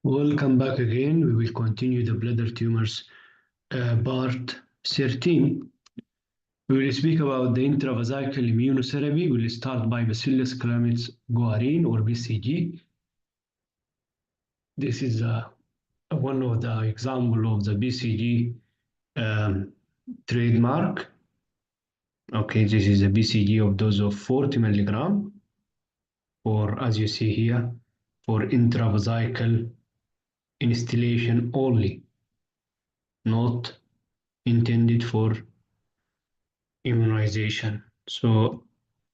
Welcome back again. We will continue the bladder tumors part 13. We will speak about the intravesical immunotherapy. We will start by Bacillus calmette guarin or BCG. This is one of the example of the BCG trademark. Okay, this is a BCG of dose of 40 milligram, or as you see here, for intravesical instillation only, not intended for immunization. So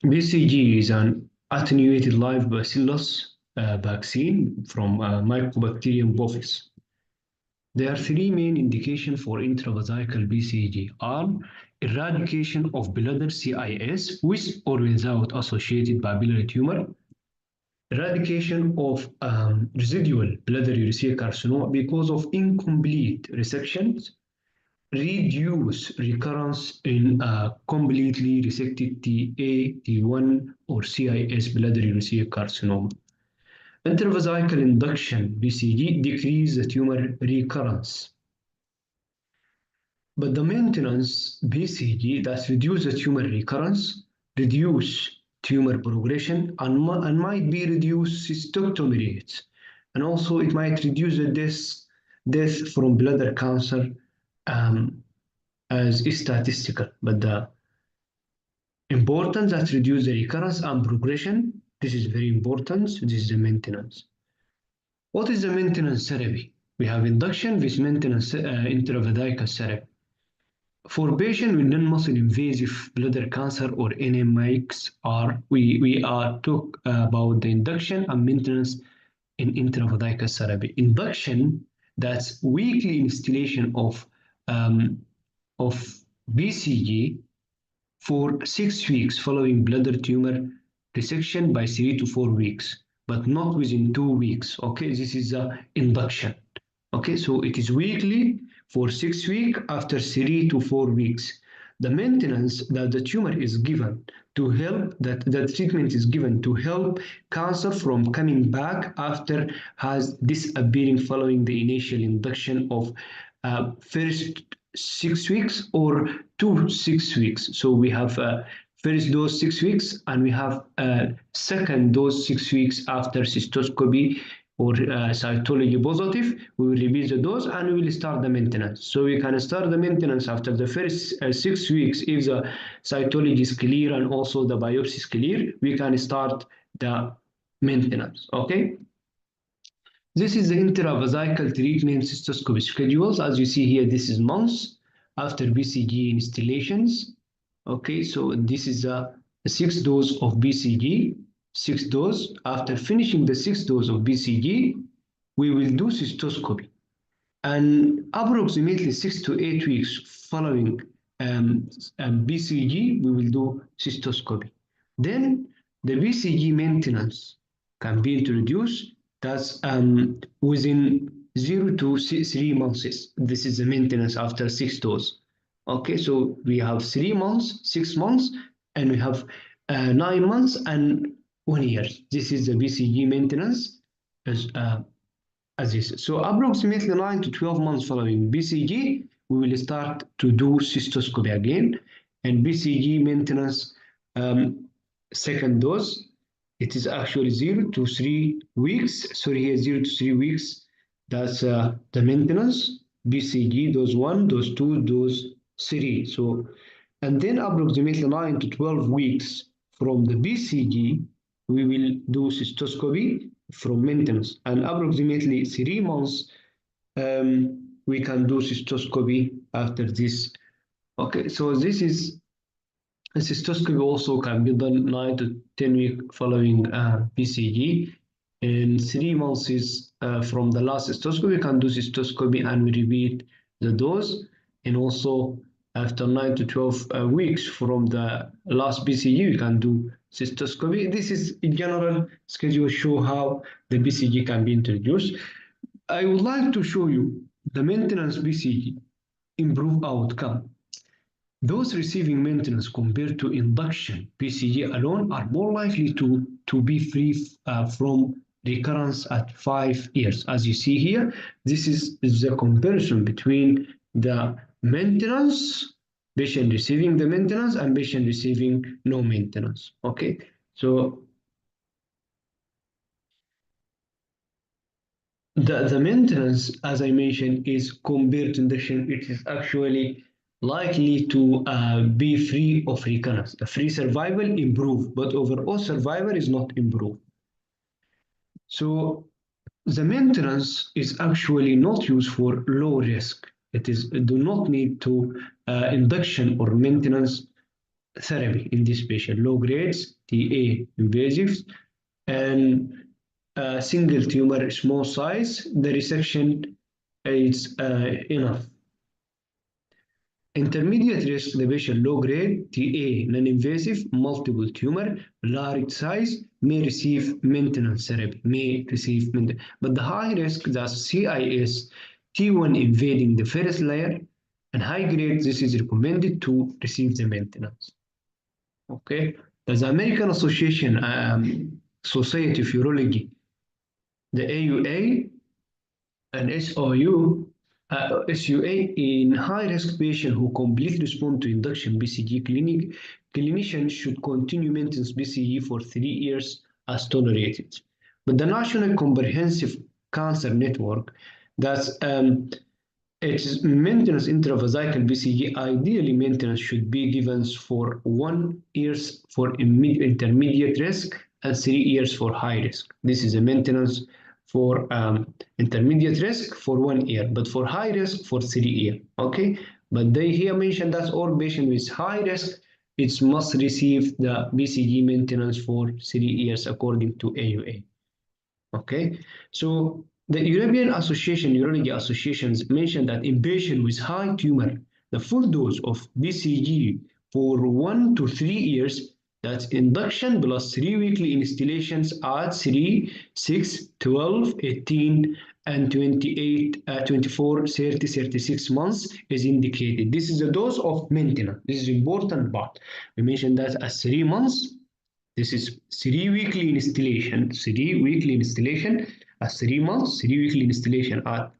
BCG is an attenuated live bacillus vaccine from Mycobacterium bovis. There are three main indications for intravesical BCG are eradication of bladder CIS with or without associated papillary tumor, eradication of residual bladder urethral carcinoma because of incomplete resections, reduce recurrence in completely resected TA, T1, or CIS bladder urethral carcinoma. Intravesical induction BCG decrease the tumor recurrence. But the maintenance BCG that reduce the tumor recurrence, reduce tumor progression, and might be reduce cystectomy rates. And also it might reduce the death from bladder cancer as statistical. But the importance that reduce the recurrence and progression, this is very important. This is the maintenance. What is the maintenance therapy? We have induction with maintenance intravesical therapy. For patients with non-muscle invasive bladder cancer or NMIXR, we are talk about the induction and maintenance in intravesical therapy. Induction, that's weekly instillation of BCG for 6 weeks following bladder tumor resection by 3 to 4 weeks, but not within 2 weeks. Okay, this is the induction. Okay, so it is weekly for 6 weeks after 3 to 4 weeks. The maintenance that the tumor is given to help, that treatment is given to help cancer from coming back after has disappearing following the initial induction of first 6 weeks or 6 weeks. So we have first dose 6 weeks and we have second dose 6 weeks after cystoscopy or cytology positive. We will repeat the dose and we will start the maintenance. So we can start the maintenance after the first 6 weeks if the cytology is clear and also the biopsy is clear. We can start the maintenance. Okay. This is the intravesical treatment cystoscopy schedules. As you see here, this is months after BCG installations. Okay, so this is a 6 dose of BCG, 6 dose. After finishing the 6 dose of BCG, we will do cystoscopy. And approximately 6 to 8 weeks following BCG, we will do cystoscopy. Then the BCG maintenance can be introduced. That's within 0 to 3 months. This is the maintenance after 6 doses. Okay, so we have 3 months, 6 months, and we have 9 months and 1 year. This is the BCG maintenance as this. So approximately 9 to 12 months following BCG, we will start to do cystoscopy again. And BCG maintenance second dose, it is actually 0 to 3 weeks. Sorry, here 0 to 3 weeks. That's the maintenance. BCG, dose 1, dose 2, dose 3. So, and then approximately 9 to 12 weeks from the BCG, we will do cystoscopy from maintenance. And approximately 3 months, we can do cystoscopy after this. Okay, so this is a cystoscopy also can be done 9 to 10 weeks following BCG. In 3 months is from the last cystoscopy, we can do cystoscopy and we repeat the dose. And also after 9 to 12 weeks from the last BCG, we can do cystoscopy. This is in general schedule show how the BCG can be introduced. I would like to show you the maintenance BCG improve outcome. Those receiving maintenance compared to induction BCG alone are more likely to be free from recurrence at 5 years. As you see here, this is the comparison between the maintenance, patient receiving the maintenance and patient receiving no maintenance. Okay, so the maintenance, as I mentioned, is compared to induction. It is actually likely to be free of recurrence. The free survival improve, but overall survival is not improved. So the maintenance is actually not used for low risk. It is do not need to induction or maintenance therapy in this patient. Low grades, TA invasives, and single tumor, small size, the resection is enough. Intermediate risk, the patient low grade, TA, non-invasive, multiple tumor, large size, may receive maintenance therapy, But the high risk, that's CIS, T1 invading the first layer, and high grade, this is recommended to receive the maintenance. Okay, the American Association Society of Urology, the AUA and SUA in high-risk patients who completely respond to induction BCG clinicians should continue maintenance BCG for 3 years as tolerated. But the National Comprehensive Cancer Network, that's its maintenance intravesical BCG, ideally maintenance should be given for 1 year for intermediate risk and 3 years for high risk. This is a maintenance for intermediate risk for 1 year, but for high risk for 3 years. Okay, but they here mention that all patients with high risk, it must receive the BCG maintenance for 3 years according to AUA. Okay, so the European Association, Urology Associations mentioned that in patients with high tumor, the full dose of BCG for 1 to 3 years, that's induction plus 3 weekly instillations at 3, 6, 12, 18, and 28, 24, 30, 36 months is indicated. This is the dose of maintenance. This is important part. We mentioned that as 3 months, this is 3 weekly installation, 3 weekly installation at 3 months, 3 weekly installation at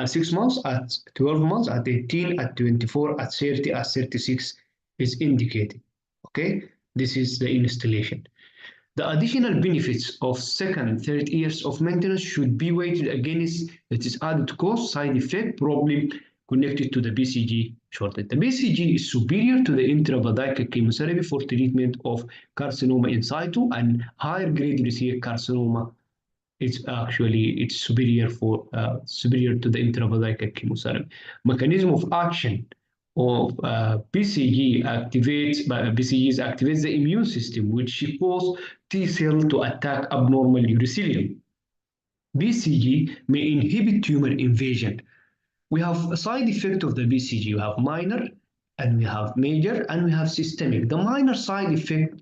6 months, at 12 months, at 18, at 24, at 30, at 36 is indicated. Okay, this is the installation. The additional benefits of second, third years of maintenance should be weighted against its added cost, side effect, problem connected to the BCG shortage. The BCG is superior to the intravesical chemotherapy for treatment of carcinoma in situ, and higher grade receive carcinoma. It's superior to the intravesical chemotherapy. Mechanism of action of BCG activates the immune system, which causes T cell to attack abnormal urothelium. BCG may inhibit tumor invasion. We have a side effect of the BCG. We have minor, and we have major, and we have systemic. The minor side effect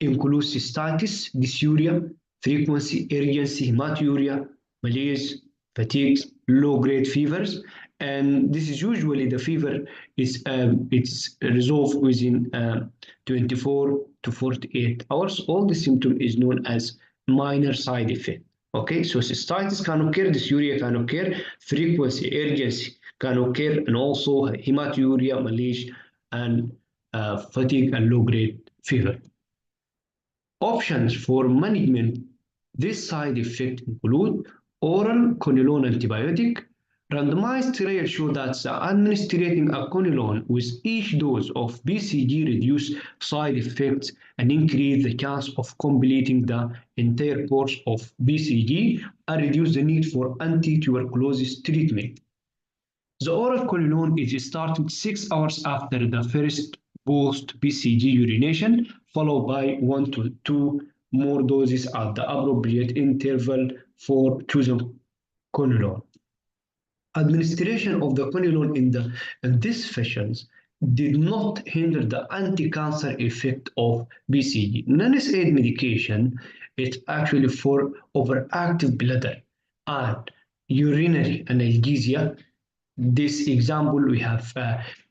includes cystitis, dysuria, frequency, urgency, hematuria, malaise, fatigue, low-grade fevers, and this is usually the fever is it's resolved within 24 to 48 hours. All the symptom is known as minor side effect. Okay, so cystitis can occur, dysuria can occur, frequency, urgency can occur, and also hematuria, malaise, and fatigue and low-grade fever. Options for management this side effect include oral quinolone antibiotic. Randomized trials show that administering a quinolone with each dose of BCG reduce side effects and increase the chance of completing the entire course of BCG and reduce the need for anti-tuberculosis treatment. The oral quinolone is started 6 hours after the first post-BCG urination, followed by 1 to 2 more doses at the appropriate interval for chosen quinolone. Administration of the quinolone in these fashions did not hinder the anti-cancer effect of BCG. Non-SAID medication is actually for overactive bladder and urinary analgesia. This example we have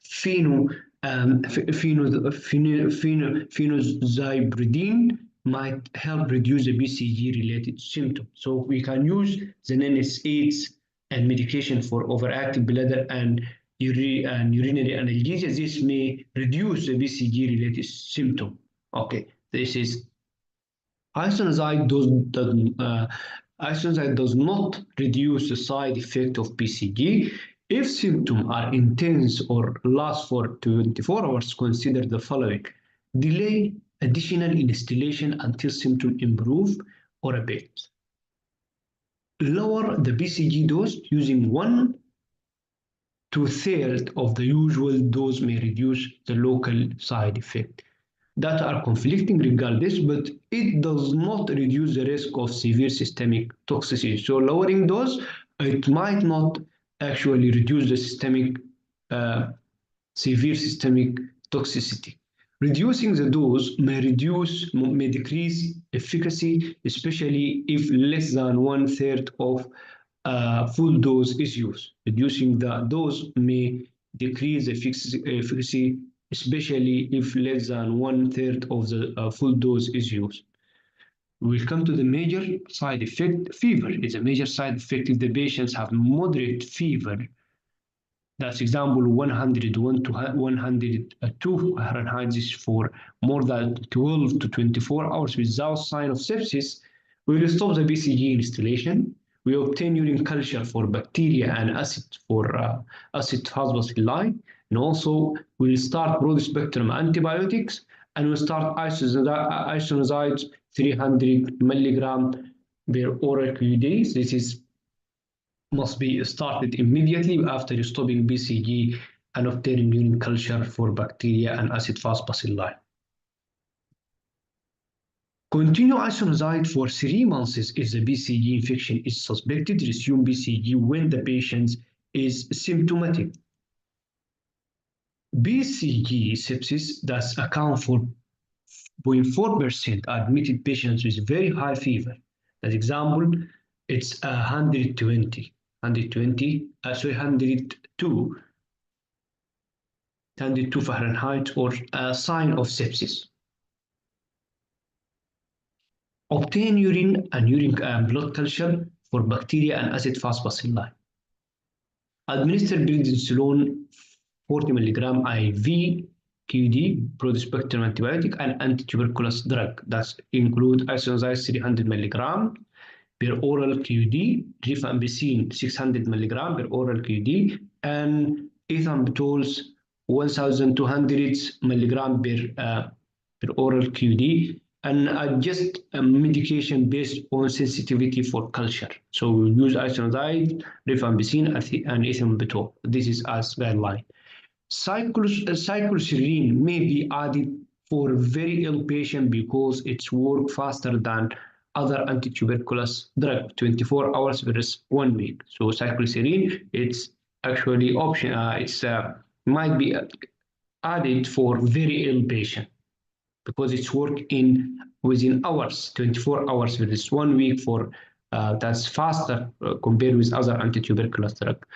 phenozybridine might help reduce the BCG-related symptoms. So we can use the NSAIDs and medication for overactive bladder and urinary analgesia. This may reduce the BCG-related symptom. Okay, this is isoniazid isoniazid does not reduce the side effect of BCG. If symptoms are intense or last for 24 hours, consider the following. Delay additional instillation until symptoms improve or abate. Lower the BCG dose using 1 to 1/3 of the usual dose may reduce the local side effect that are conflicting regardless, but it does not reduce the risk of severe systemic toxicity. So lowering dose, it might not actually reduce the severe systemic toxicity. Reducing the dose may decrease efficacy, especially if less than 1/3 of full dose is used. Reducing the dose may decrease efficacy, especially if less than 1/3 of the full dose is used. We'll come to the major side effect. Fever is a major side effect if the patients have moderate fever. That's example 101 to 102 Fahrenheit. This is for more than 12 to 24 hours without sign of sepsis. We will stop the BCG instillation. We obtain urine culture for bacteria and acid for acid phase bacilli. And also we'll start broad spectrum antibiotics and we'll start isoniazid 300 milligram per oral QD. This is must be started immediately after stopping BCG and obtaining urine culture for bacteria and acid phase bacilli. Continue isoniazid for 3 months if the BCG infection is suspected. Resume BCG when the patient is symptomatic. BCG sepsis does account for 0.4% admitted patients with very high fever. As example, it's 102 Fahrenheit or a sign of sepsis. Obtain urine and blood culture for bacteria and acid phase bacilli. Administer prednisolone 40 milligram IV QD, broad spectrum antibiotic and antituberculous drug. That include isoniazid 300 milligram per oral QD, rifampicin 600 milligram per oral QD, and ethambutol 1200 milligram per oral QD, and adjust medication based on sensitivity for culture. So we'll use isoniazid, rifampicin, and ethambutol. This is as guideline. Cycloserine may be added for very ill patient because it's work faster than other antituberculous drug, 24 hours versus 1 week. So cycloserine, it's actually option. Might be added for very ill patient because it's work within hours, 24 hours versus 1 week for that's faster compared with other antituberculous drug.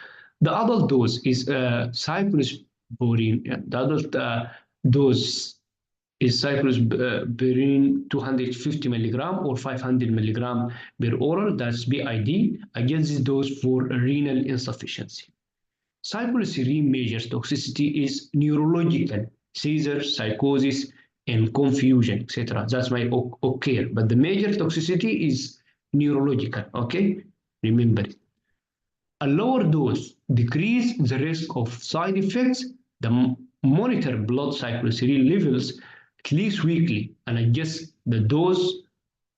The adult dose is cyclosporine. The adult dose is cyclosporine 250 milligram or 500 milligram per oral. That's BID. Against this dose for renal insufficiency. Cycloserine measures toxicity is neurological, seizures, psychosis, and confusion, etc. That might occur, but the major toxicity is neurological. Okay, remember it. A lower dose decreases the risk of side effects. Monitor blood cycloserine levels at least weekly and adjust the dose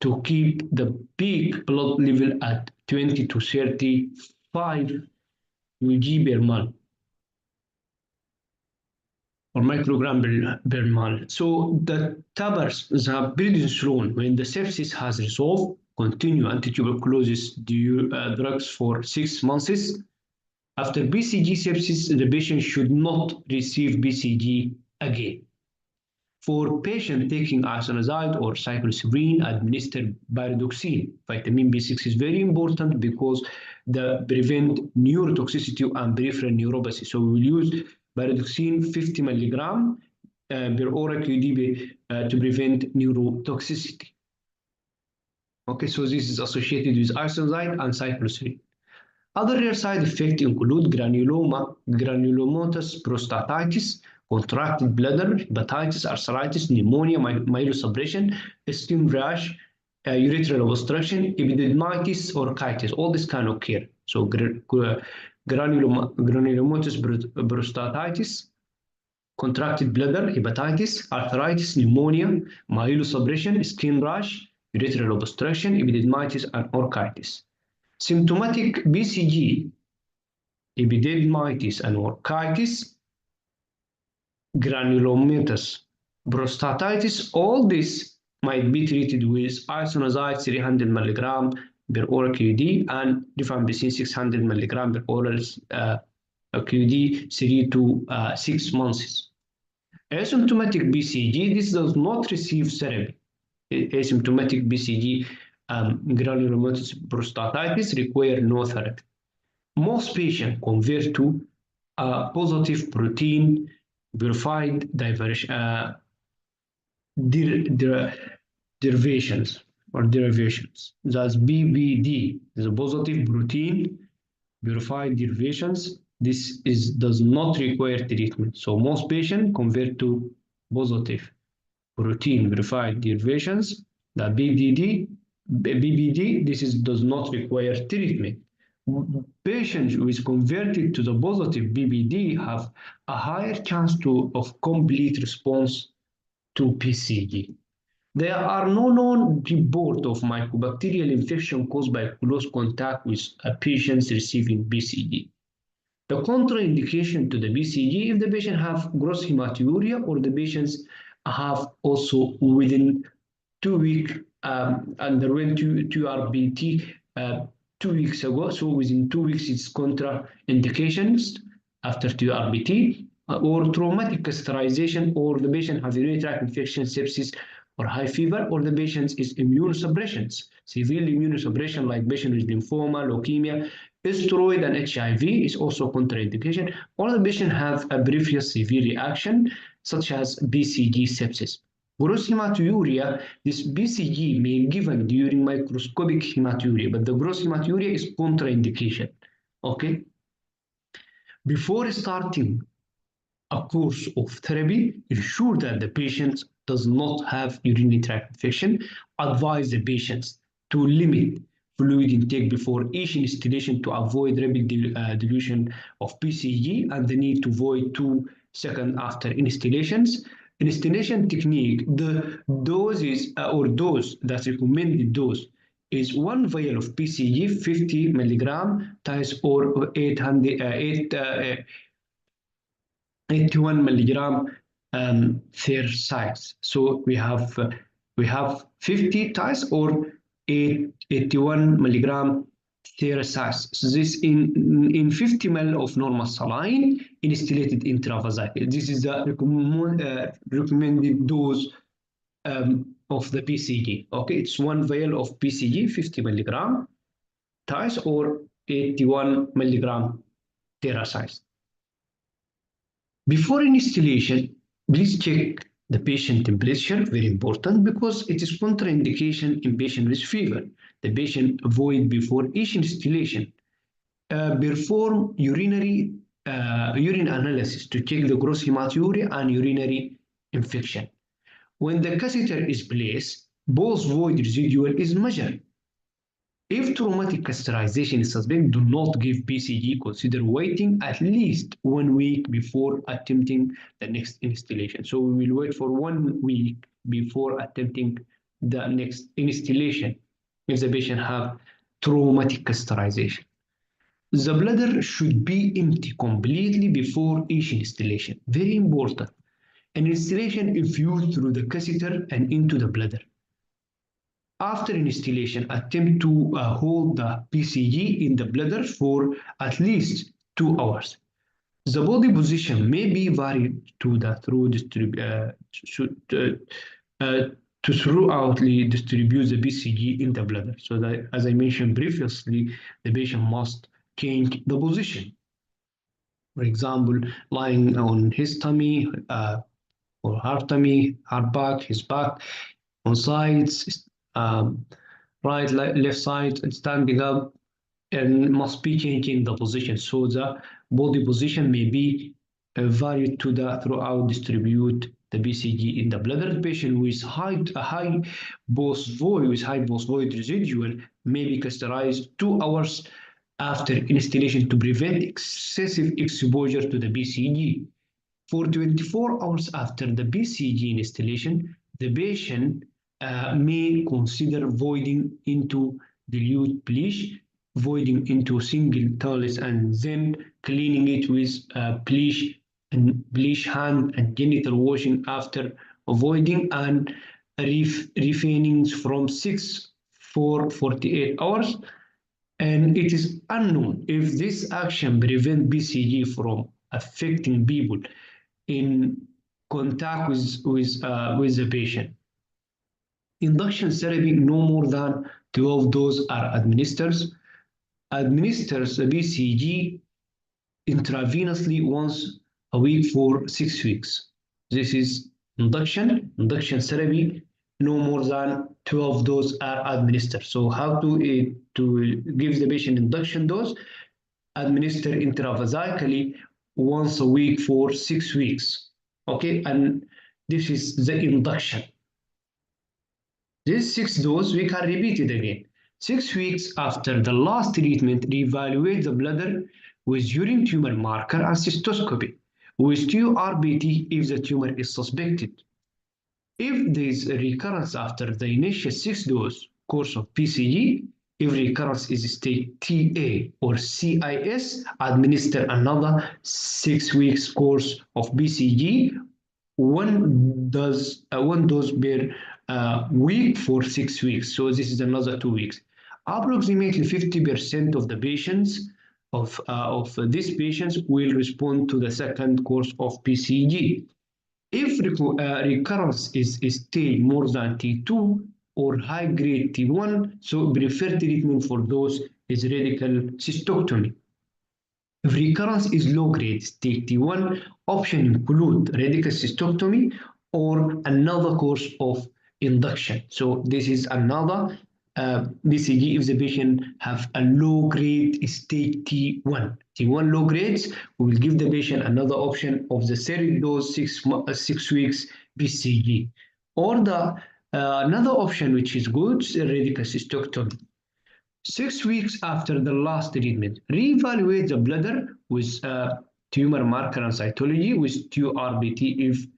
to keep the peak blood level at 20 to 35 mg per ml or microgram per ml. So the prednisolone, when the sepsis has resolved, continue antituberculosis drugs for 6 months. After BCG sepsis, the patient should not receive BCG again. For patients taking isoniazid or cycloserine, administer pyridoxine. Vitamin B6 is very important because they prevent neurotoxicity and peripheral neuropathy. So we will use pyridoxine 50 milligram per oral QD to prevent neurotoxicity. Okay, so this is associated with isoniazid and cycloserine. Other rare side effects include granuloma, granulomatous prostatitis, contracted bladder, hepatitis, arthritis, pneumonia, myelosuppression, skin rash, urethral obstruction, epididymitis, or orchitis. All this can occur. So granulomatous prostatitis, contracted bladder, hepatitis, arthritis, pneumonia, myelosuppression, skin rash, urethral obstruction, epididymitis, and orchitis. Symptomatic BCG, epididymitis, and orchitis, granulomatous prostatitis, all this might be treated with isoniazid 300 mg per oral QD and rifampicin 600 mg per oral QD 3 to 6 months. Asymptomatic BCG, this does not receive therapy. Asymptomatic BCG granulomatous prostatitis require no therapy. Most patients convert to positive protein verified derivations or derivations. That's BBD, the positive protein verified derivations. This does not require treatment. So most patients convert to positive protein verified derivations. The BBD, does not require treatment. Patients who is converted to the positive BBD have a higher chance of complete response to BCG. There are no known reports of mycobacterial infection caused by close contact with patients receiving BCG. The contraindication to the BCG if the patient have gross hematuria or the patients have also within 2 weeks underwent 2RBT 2 weeks ago. So within 2 weeks it's contraindications after 2RBT or traumatic catheterization, or the patient has urinary tract infection, sepsis, or high fever, or the patient is immunosuppression, severe immunosuppression like patient with lymphoma, leukemia, steroid, and HIV is also contraindication, or the patient have a previous severe reaction such as BCG sepsis. Gross hematuria, this BCG may be given during microscopic hematuria, but the gross hematuria is contraindication. Okay? Before starting a course of therapy, ensure that the patient does not have urinary tract infection. Advise the patients to limit fluid intake before each instillation to avoid rapid dilution of BCG and the need to avoid 2 seconds after instillations. Instillation technique, the doses or dose that's recommended dose is 1 vial of BCG 50 milligram times or 81 milligram thersites. So we have 50 times or 81 milligram thersites. So this in 50 ml of normal saline instillated intravascular. This is the recommended dose of the BCG. Okay, it's 1 vial of BCG 50 milligram times or 81 milligram thersites. Before instillation, please check the patient temperature, very important, because it is contraindication in patient with fever. The patient avoid before each instillation. Perform urine analysis to check the gross hematuria and urinary infection. When the catheter is placed, post-void residual is measured. If traumatic catheterization is suspected, do not give BCG. Consider waiting at least 1 week before attempting the next instillation. So we will wait for 1 week before attempting the next instillation if the patient have traumatic catheterization. The bladder should be empty completely before each instillation. Very important. An instillation infused through the catheter and into the bladder. After instillation, attempt to hold the BCG in the bladder for at least 2 hours. The body position may be varied to throughoutly distribute the BCG in the bladder. So that, as I mentioned previously, the patient must change the position. For example, lying on his tummy or her tummy, her back, his back, on sides, right, left side, and standing up, and must be changing the position. So the body position may be varied to the throughout distribute the BCG in the bladder. The patient with high pulse void residual may be catheterized 2 hours after instillation to prevent excessive exposure to the BCG. For 24 hours after the BCG installation, the patient may consider voiding into dilute bleach, voiding into single talus, and then cleaning it with bleach hand and genital washing after voiding and refraining from 6 for 48 hours. And it is unknown if this action prevents BCG from affecting people in contact with the patient. Induction therapy, no more than 12 doses are administers the BCG intravenously once a week for 6 weeks. This is induction therapy, no more than 12 doses are administered. So how to give the patient induction dose? Administer intravasically once a week for 6 weeks. Okay, and this is the induction. This 6 dose we can repeat it again. 6 weeks after the last treatment, reevaluate the bladder with urine tumor marker and cystoscopy with TURBT if the tumor is suspected. If there is a recurrence after the initial 6 dose course of BCG, if recurrence is stage TA or CIS, administer another 6 weeks course of BCG, one dose per week for 6 weeks. So this is another 2 weeks. Approximately 50% of the patients of these patients will respond to the second course of BCG. If recurrence is stage more than T2 or high grade T1, so preferred treatment for those is radical cystectomy. If recurrence is low grade stage T1, option include radical cystectomy or another course of induction. So this is another BCG if the patient have a low grade stage T1. T1 low grades, we will give the patient another option of the third dose 6 weeks BCG. Or the another option which is good, radical cystectomy. 6 weeks after the last treatment, reevaluate the bladder with tumor marker and cytology with TURBT if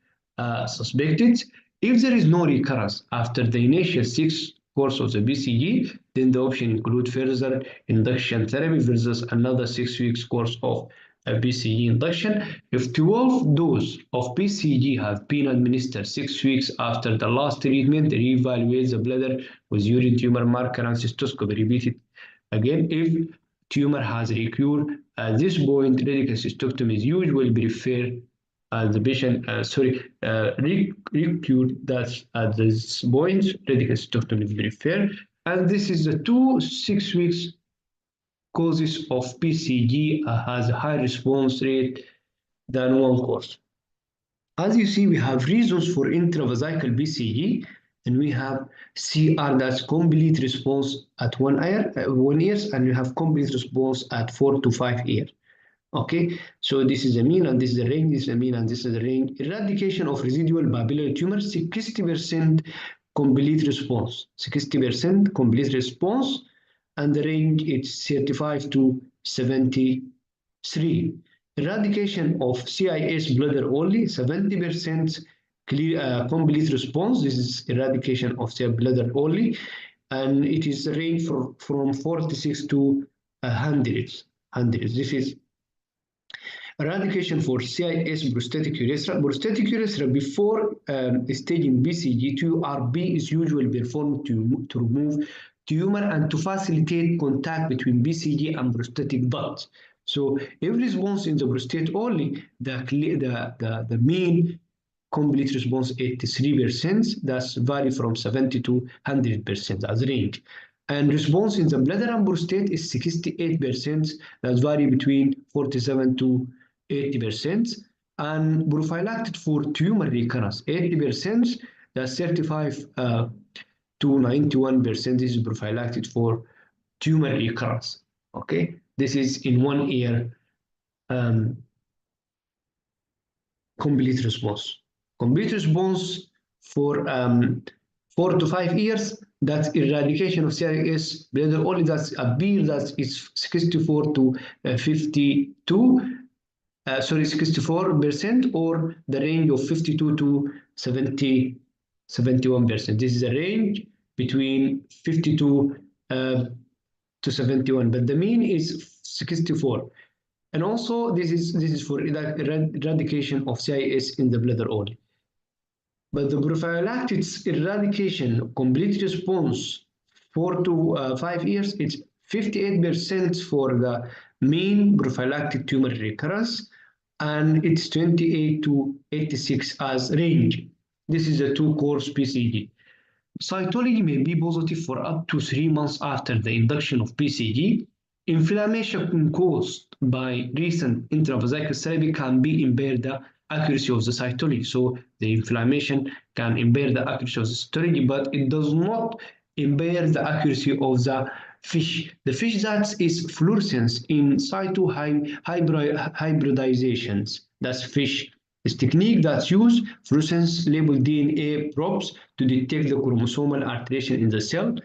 suspected. If there is no recurrence after the initial 6 course of the BCG, then the option include further induction therapy versus another 6 weeks course of BCG induction. If 12 doses of BCG have been administered 6 weeks after the last treatment, reevaluate the bladder with urine tumor marker and cystoscopy. Repeat it again. If tumor has recurred, at this point, radical cystectomy is usually preferred. The patient, recurred that at this point, radical cystectomy is preferred. And this is the 2 6 weeks causes of BCG has a high response rate than one course. As you see, we have reasons for intravesical BCG, and we have CR, that's complete response at 1 year, and we have complete response at 4 to 5 years. Okay, so this is the mean and this is the range, this is the mean and this is the range. Eradication of residual papillary tumors, 60% complete response, 60% complete response, and the range is 35 to 73. Eradication of CIS bladder only, 70% clear, complete response. This is eradication of the bladder only, and it is range from 46 to hundreds. This is eradication for CIS prostatic urethra. Prostatic urethra before staging BCG, TURB is usually performed to remove tumor and to facilitate contact between BCG and prostatic duct. So if response in the prostate only, the mean complete response 83%, that's vary from 70 to 100% as range. And response in the bladder and prostate is 68%, that's vary between 47 to 80%, and prophylactic for tumor recurrence 80%, that's 35 to 91%. This is prophylactic for tumor recurrence. Okay, this is in 1 year complete response. Complete response for 4 to 5 years, that's eradication of CIS bladder only, that's appear that it's 64 to 52, sorry, 64%, or the range of 52 to 71%. This is a range between 52 to 71, but the mean is 64. And also this is for eradication of CIS in the bladder only. But the prophylactic eradication complete response 4 to 5 years, it's 58% for the mean prophylactic tumor recurrence, and it's 28 to 86 as range. This is a 2-course BCG. Cytology may be positive for up to 3 months after the induction of BCG. Inflammation caused by recent intravesical therapy can be impair the accuracy of the cytology. So the inflammation can impair the accuracy of the cytology, but it does not impair the accuracy of the fish. The fish that is fluorescence in situ hybridizations. That's fish. This technique that use fluorescence labeled DNA probes to detect the chromosomal alteration in the cell,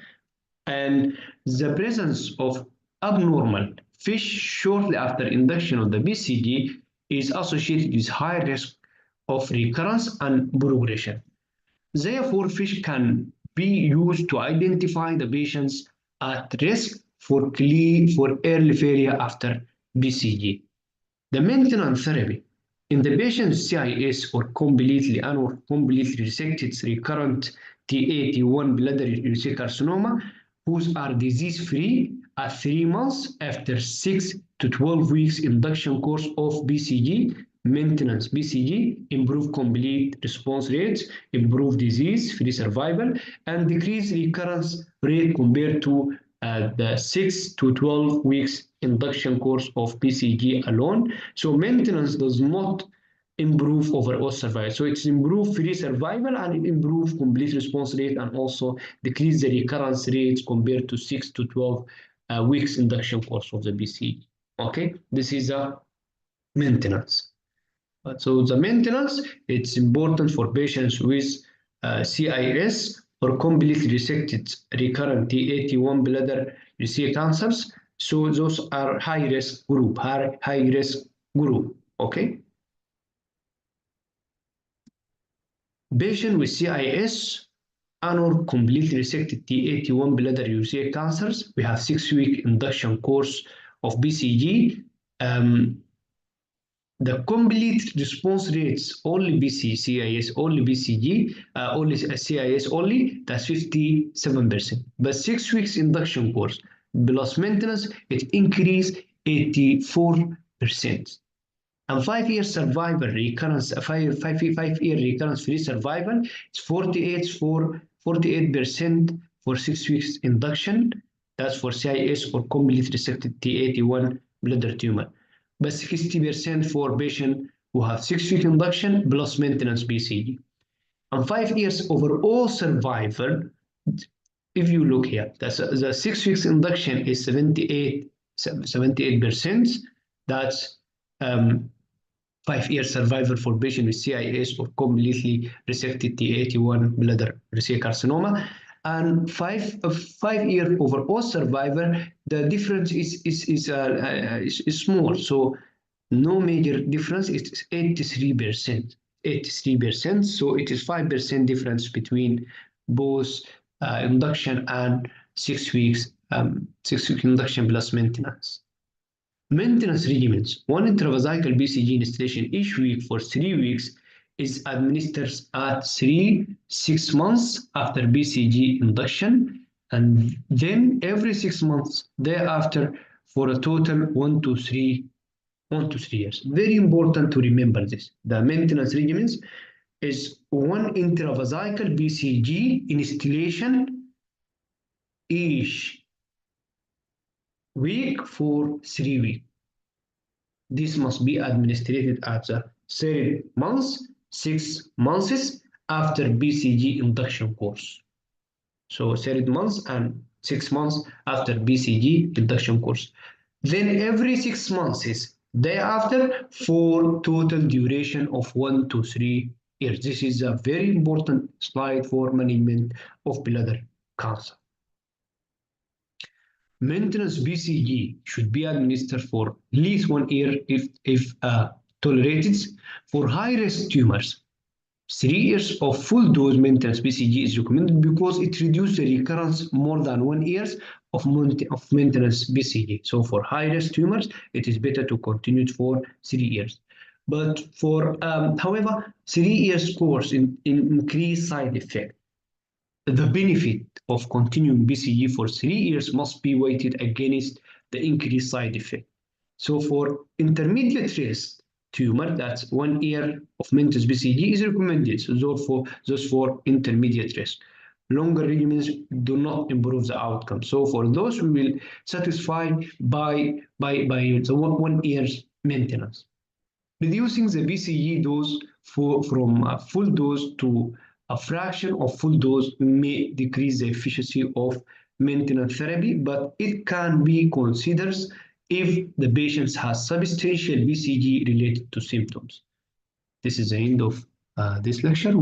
and the presence of abnormal fish shortly after induction of the BCG is associated with high risk of recurrence and progression. Therefore, fish can be used to identify the patients at risk for early failure after BCG. The maintenance therapy in the patient's CIS or completely resected recurrent Ta/T1 biliary carcinoma, who are disease-free at 3 months after 6 to 12 weeks induction course of BCG, maintenance BCG, improve complete response rates, improve disease-free survival, and decrease recurrence rate compared to the 6 to 12 weeks induction course of BCG alone. So maintenance does not improve overall survival. So it's improve free survival and it improve complete response rate and also decrease the recurrence rates compared to 6 to 12 weeks induction course of the BCG. Okay, this is a maintenance. So the maintenance, it's important for patients with CIS or completely resected recurrent Ta/T1 bladder cancers. So those are high risk group, okay? Patient with CIS and/or completely resected Ta/T1 bladder cancers, we have 6-week induction course of BCG. The complete response rates only CIS, only BCG, only CIS only, that's 57%. But 6 weeks induction course plus maintenance, it increased 84%. And 5-year survival recurrence, 5-year recurrence free survival, it's 48% for 6 weeks induction. That's for CIS or completely resected Ta/T1 bladder tumor. But 60% for patients who have 6-week induction plus maintenance BCG. And 5 years overall survival, if you look here, that's the 6 weeks induction is 78%. That's 5-year survival for patients with CIS or completely resected Ta/T1 bladder carcinoma. And 5-year overall survival, the difference is small. So no major difference. It's 83%. 83%. So it is 5% difference between both induction and 6 weeks, 6-week induction plus maintenance. Maintenance regimens. 1 intravesical BCG instillation each week for 3 weeks is administered at 6 months after BCG induction, and then every 6 months thereafter for a total 1 to 3 years. Very important to remember this. The maintenance regimens is 1 intravesical BCG instillation each week for 3 weeks. This must be administered at the 3rd month, 6 months after BCG induction course. So 3 months and 6 months after BCG induction course. Then every 6 months thereafter for total duration of 1 to 3 years. This is a very important slide for management of bladder cancer. Maintenance BCG should be administered for at least 1 year if tolerated. For high-risk tumors, 3 years of full dose maintenance BCG is recommended because it reduces the recurrence more than 1 year of maintenance BCG. So for high-risk tumors, it is better to continue it for 3 years. But for, however, 3 years course in increased side effect. The benefit of continuing BCG for 3 years must be weighted against the increased side effect. So for intermediate risk tumor, that's 1 year of maintenance BCG is recommended. So those for intermediate risk. Longer regimens do not improve the outcome. So for those, we will satisfy by the 1 year's maintenance. Reducing the BCG dose from a full dose to a fraction of full dose may decrease the efficacy of maintenance therapy, but it can be considered if the patient has substantial BCG related to symptoms. This is the end of this lecture.